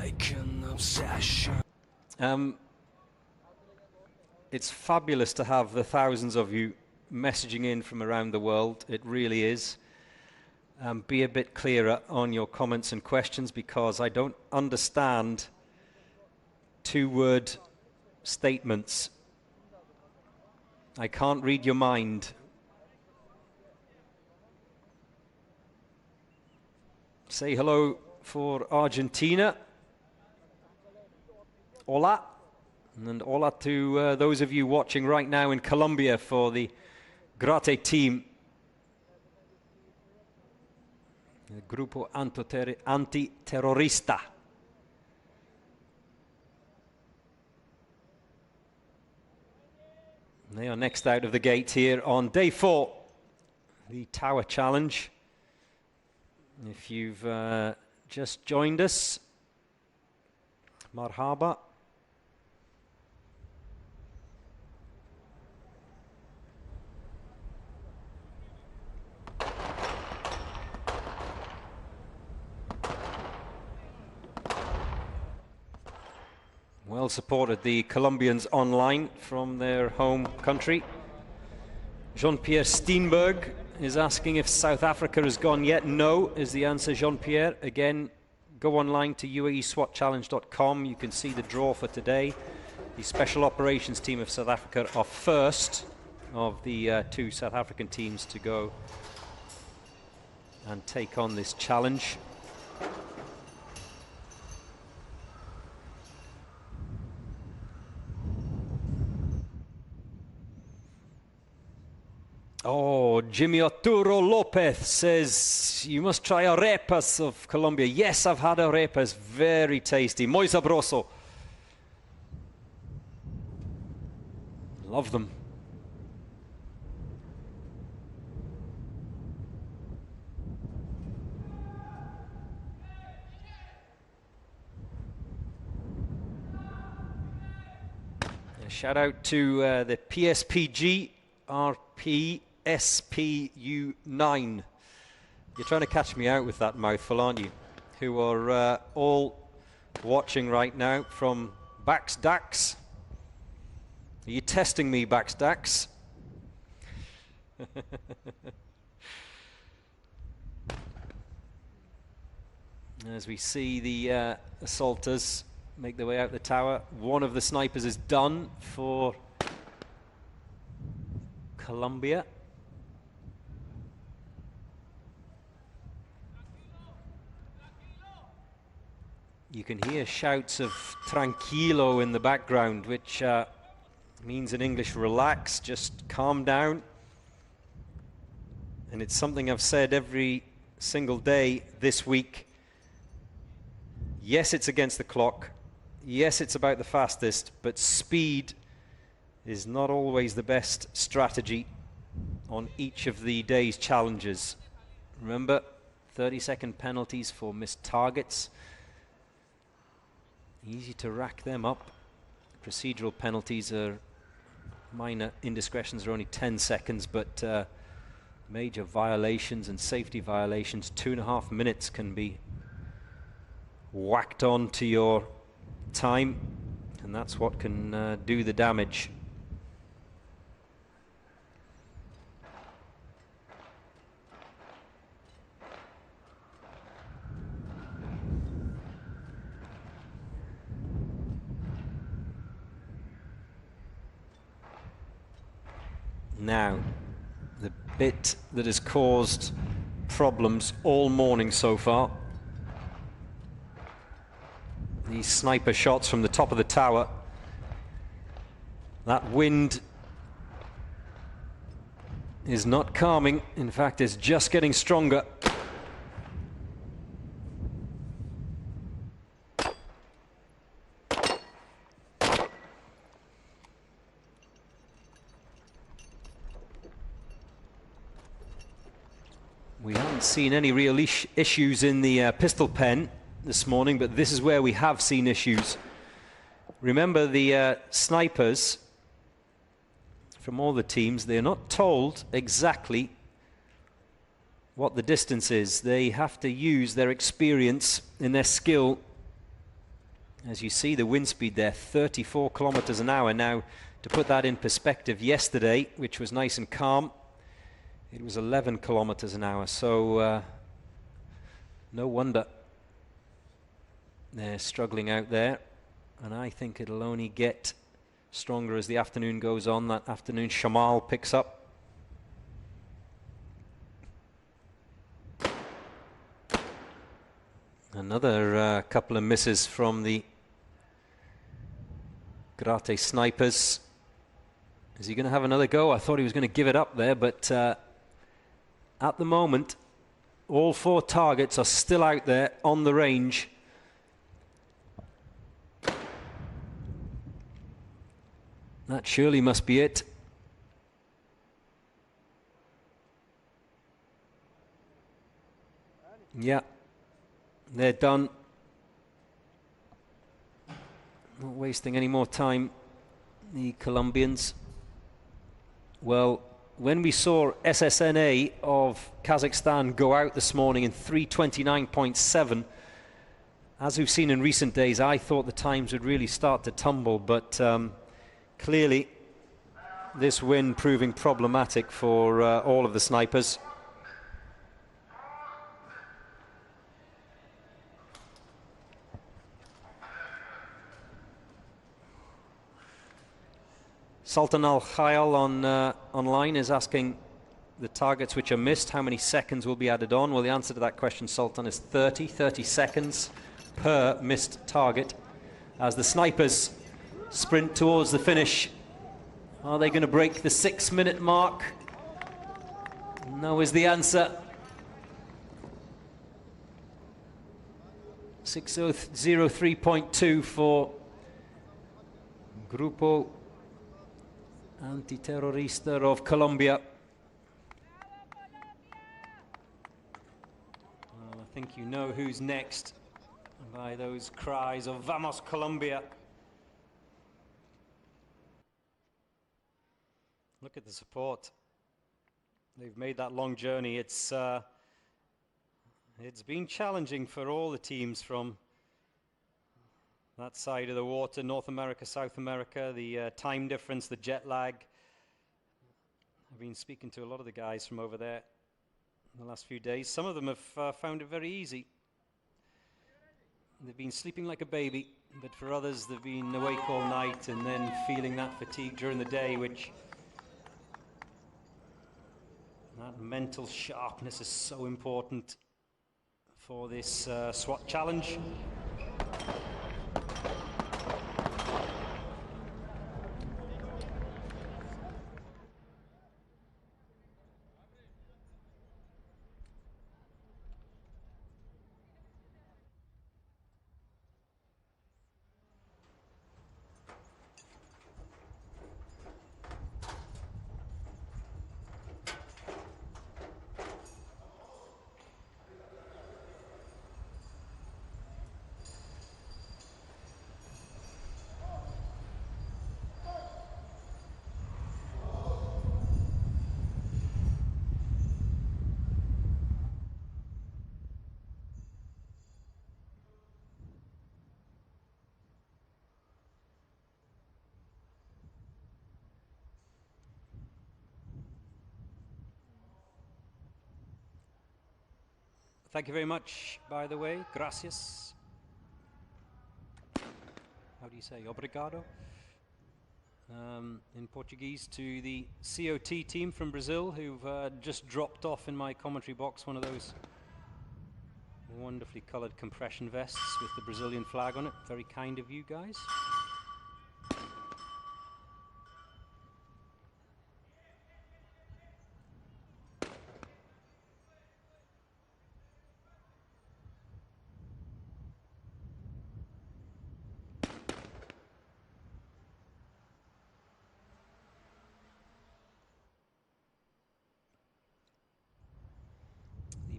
like an obsession. It's fabulous to have the thousands of you messaging in from around the world. It really is. Be a bit clearer on your comments and questions, because I don't understand two-word statements. I can't read your mind. Say hello for Argentina. Hola. And hola to those of you watching right now in Colombia for the Grate team. El Grupo Antiterrorista. They are next out of the gate here on day 4, the Tower Challenge. If you've just joined us, marhaba. Well supported, the Colombians online from their home country. Jean-Pierre Steenberg is asking if South Africa has gone yet. No is the answer, Jean-Pierre. Again, go online to uaeswatchallenge.com. You can see the draw for today. The Special Operations team of South Africa are first of the 2 South African teams to go and take on this challenge. Oh, Jimmy Arturo Lopez says, you must try arepas of Colombia. Yes, I've had arepas. Very tasty. Muy sabroso. Love them. A shout out to the PSPG RP SPU9. You're trying to catch me out with that mouthful, aren't you? Who are all watching right now from Baxdax. Are you testing me, Baxdax? As we see the assaulters make their way out the tower, one of the snipers is done for Colombia. You can hear shouts of tranquilo in the background, which means in English, relax, just calm down. And it's something I've said every single day this week. Yes, it's against the clock. Yes, it's about the fastest, but speed is not always the best strategy on each of the day's challenges. Remember, 30-second penalties for missed targets. Easy to rack them up. Procedural penalties are minor indiscretions are only 10 seconds, but major violations and safety violations, 2.5 minutes can be whacked on to your time, and that's what can do the damage. Now, the bit that has caused problems all morning so far, these sniper shots from the top of the tower. That wind is not calming. In fact, it's just getting stronger. We haven't seen any real issues in the pistol pen this morning, but this is where we have seen issues. Remember, the snipers from all the teams, they're not told exactly what the distance is. They have to use their experience and their skill As you see, the wind speed there, 34 kilometers an hour. Now, to put that in perspective, yesterday, which was nice and calm, it was 11 kilometers an hour. So, no wonder they're struggling out there. And I think it'll only get stronger as the afternoon goes on. That afternoon shamal picks up. Another couple of misses from the Grate snipers. Is he going to have another go? I thought he was going to give it up there, but at the moment, all 4 targets are still out there on the range. That surely must be it. Yeah, they're done. Not wasting any more time, the Colombians. Well, when we saw SSNA of Kazakhstan go out this morning in 3:29.7, as we've seen in recent days, I thought the times would really start to tumble, but clearly this win proving problematic for all of the snipers. Sultan Al Khayal on online is asking the targets which are missed, how many seconds will be added on? Well, the answer to that question, Sultan, is 30 seconds per missed target as the snipers sprint towards the finish. Are they going to break the 6-minute mark? No is the answer. 6:03.2 for Grupo Antiterrorista of Colombia. Well, I think you know who's next by those cries of Vamos Colombia. Look at the support. They've made that long journey. It's been challenging for all the teams from that side of the water, North America, South America, the time difference, the jet lag. I've been speaking to a lot of the guys from over there in the last few days. Some of them have found it very easy. They've been sleeping like a baby, but for others they've been awake all night and then feeling that fatigue during the day, which that mental sharpness is so important for this SWAT challenge. Thank you very much, by the way. Gracias. How do you say? Obrigado. In Portuguese, to the COT team from Brazil who've just dropped off in my commentary box one of those wonderfully colored compression vests with the Brazilian flag on it. Very kind of you guys.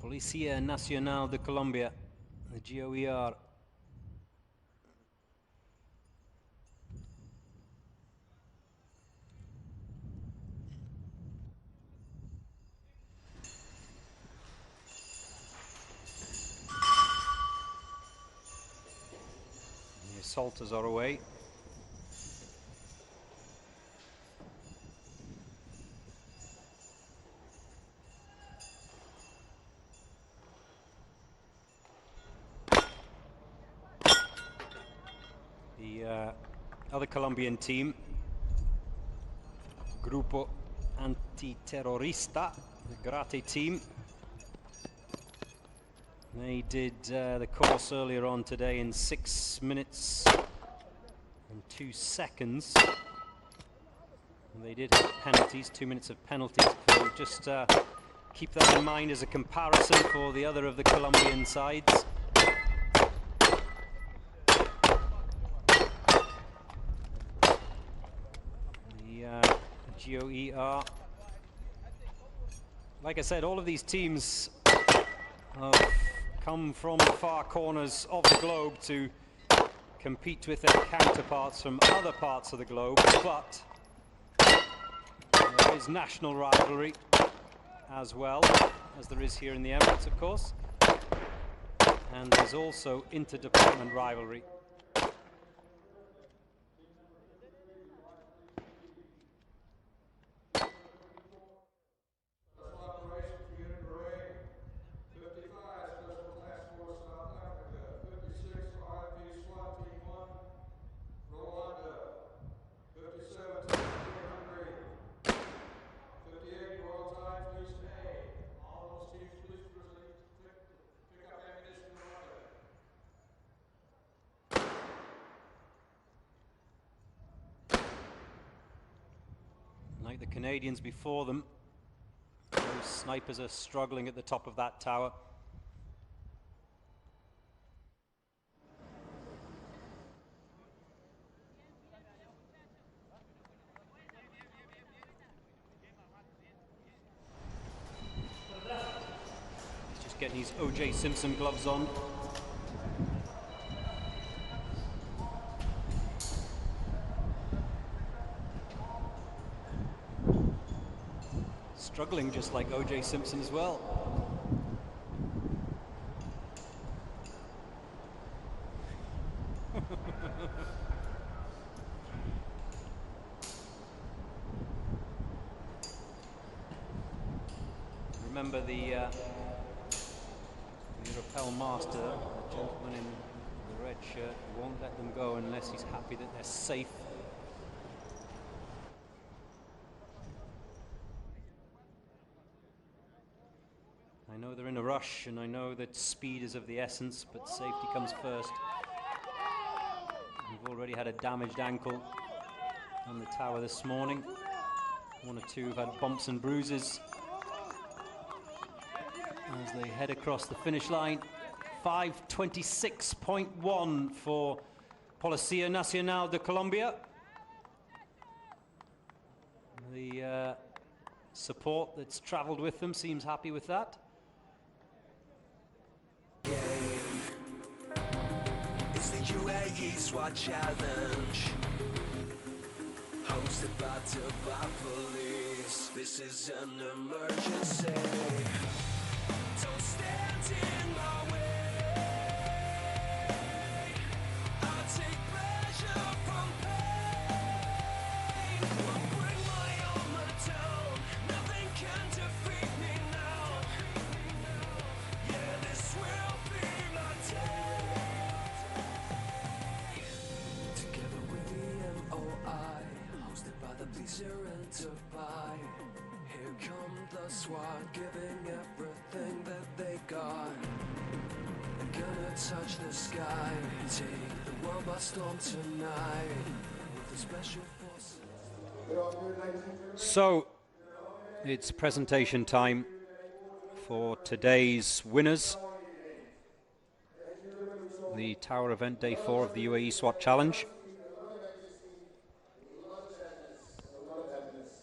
Policía Nacional de Colombia, the GOER. assaulters are away. The other Colombian team, Grupo Antiterrorista, the Grate team, they did the course earlier on today in 6 minutes and 2 seconds. And they did have penalties, 2 minutes of penalties. So just keep that in mind as a comparison for the other of the Colombian sides. GOER. Like I said, all of these teams have come from the far corners of the globe to compete with their counterparts from other parts of the globe, but there is national rivalry as well, as there is here in the Emirates, of course, and there's also inter-department rivalry. Like the Canadians before them, those snipers are struggling at the top of that tower. He's just getting his O.J. Simpson gloves on. Struggling just like O.J. Simpson as well. Remember the rappel master, the gentleman in the red shirt, won't let them go unless he's happy that they're safe. I know they're in a rush, and I know that speed is of the essence, but safety comes first. We've already had a damaged ankle on the tower this morning. One or two have had bumps and bruises as they head across the finish line. 5:26.1 for Policía Nacional de Colombia. The support that's traveled with them seems happy with that. It's the UAE SWAT challenge, hosted by Traba Police. This is an emergency. Don't stand in my way. I take pleasure from pain. I'll bring my armor down. Nothing can defeat me now. Yeah, this will be my day. Together with the MOI, hosted by the police here in Dubai. Here come the SWAT, giving everything that they got. They're gonna touch the sky, take the world by storm tonight with the special forces. So, it's presentation time for today's winners. The Tower event day 4 of the UAE SWAT Challenge.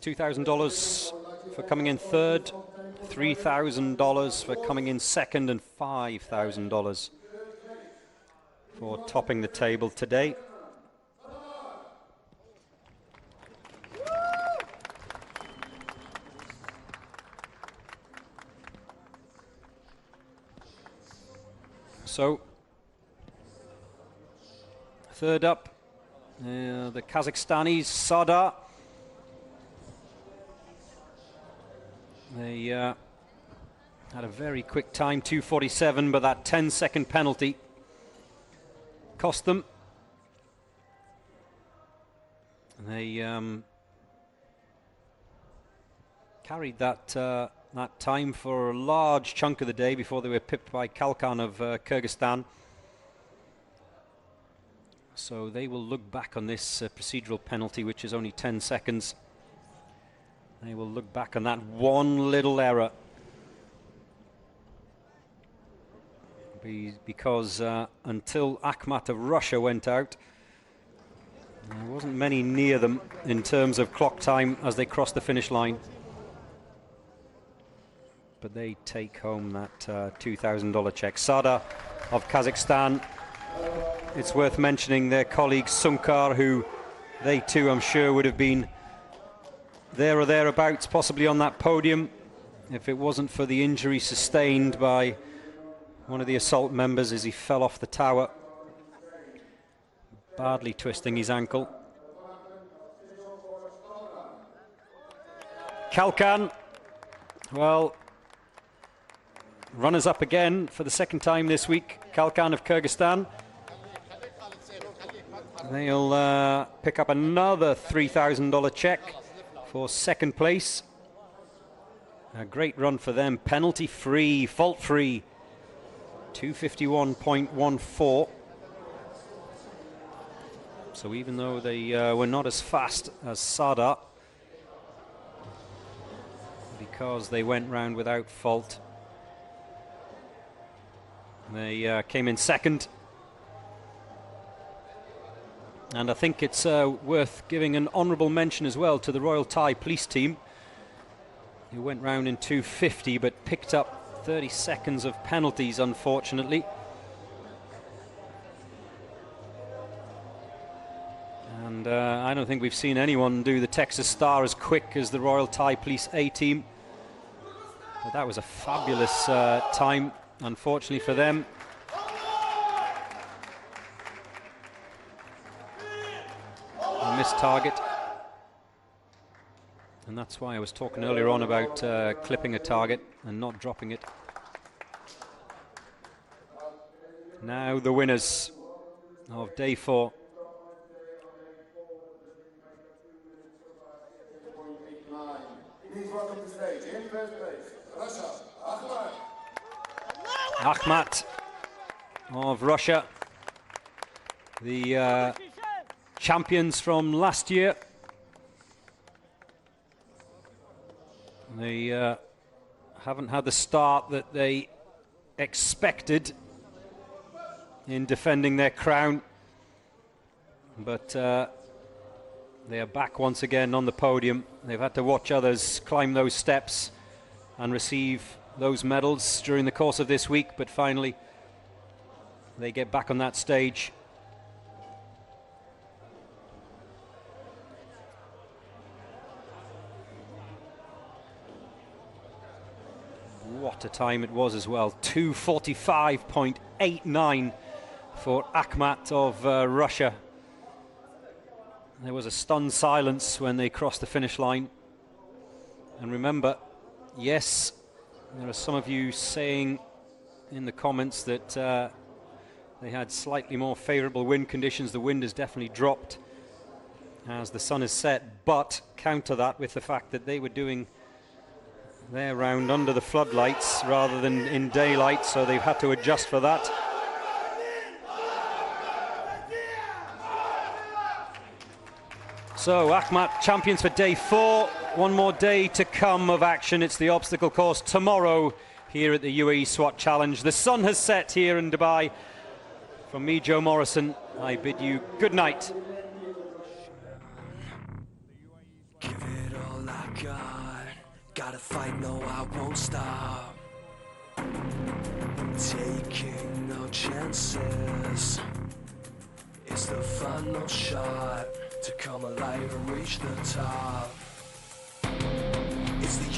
$2,000 for coming in third, $3,000 for coming in second, and $5,000 for topping the table today. So, Third up, the Kazakhstanis, Sada. They had a very quick time, 2:47, but that 10-second penalty cost them. They carried that that time for a large chunk of the day before they were pipped by Kalkan of Kyrgyzstan. So they will look back on this procedural penalty, which is only 10 seconds. They will look back on that one little error. Because until Akhmat of Russia went out, there wasn't many near them in terms of clock time as they crossed the finish line. But they take home that $2,000 check. Sada of Kazakhstan. It's worth mentioning their colleague Sunkar, who they too, I'm sure, would have been there or thereabouts, possibly on that podium, if it wasn't for the injury sustained by one of the assault members as he fell off the tower, badly twisting his ankle. Kalkan, well, runners up again for the second time this week. Kalkan of Kyrgyzstan. They'll pick up another $3,000 check for second place. A great run for them, penalty free, fault free, 251.14. So even though they were not as fast as Sada, because they went round without fault, they came in second. And I think it's worth giving an honourable mention as well to the Royal Thai Police team, who went round in 250 but picked up 30 seconds of penalties, unfortunately. And I don't think we've seen anyone do the Texas Star as quick as the Royal Thai Police A team. But that was a fabulous time, unfortunately for them. A missed target. And that's why I was talking earlier on about clipping a target and not dropping it. Now the winners of day 4. Akhmat of Russia, the champions from last year. They haven't had the start that they expected in defending their crown, but they are back once again on the podium. They've had to watch others climb those steps and receive those medals during the course of this week, but finally they get back on that stage. What a time it was as well. 2:45.89 for Akhmat of Russia. There was a stunned silence when they crossed the finish line. And remember, yes, there are some of you saying in the comments that they had slightly more favorable wind conditions. The wind has definitely dropped as the sun has set, but counter that with the fact that they were doing their round under the floodlights rather than in daylight, so they've had to adjust for that. So Akhmat champions for day 4. One more day to come of action. It's the obstacle course tomorrow here at the UAE SWAT Challenge. The sun has set here in Dubai. From me, Joe Morrison, I bid you good night. Give it all I got. Gotta fight, no, I won't stop. Taking no chances. It's the final shot to come alive and reach the top. It's the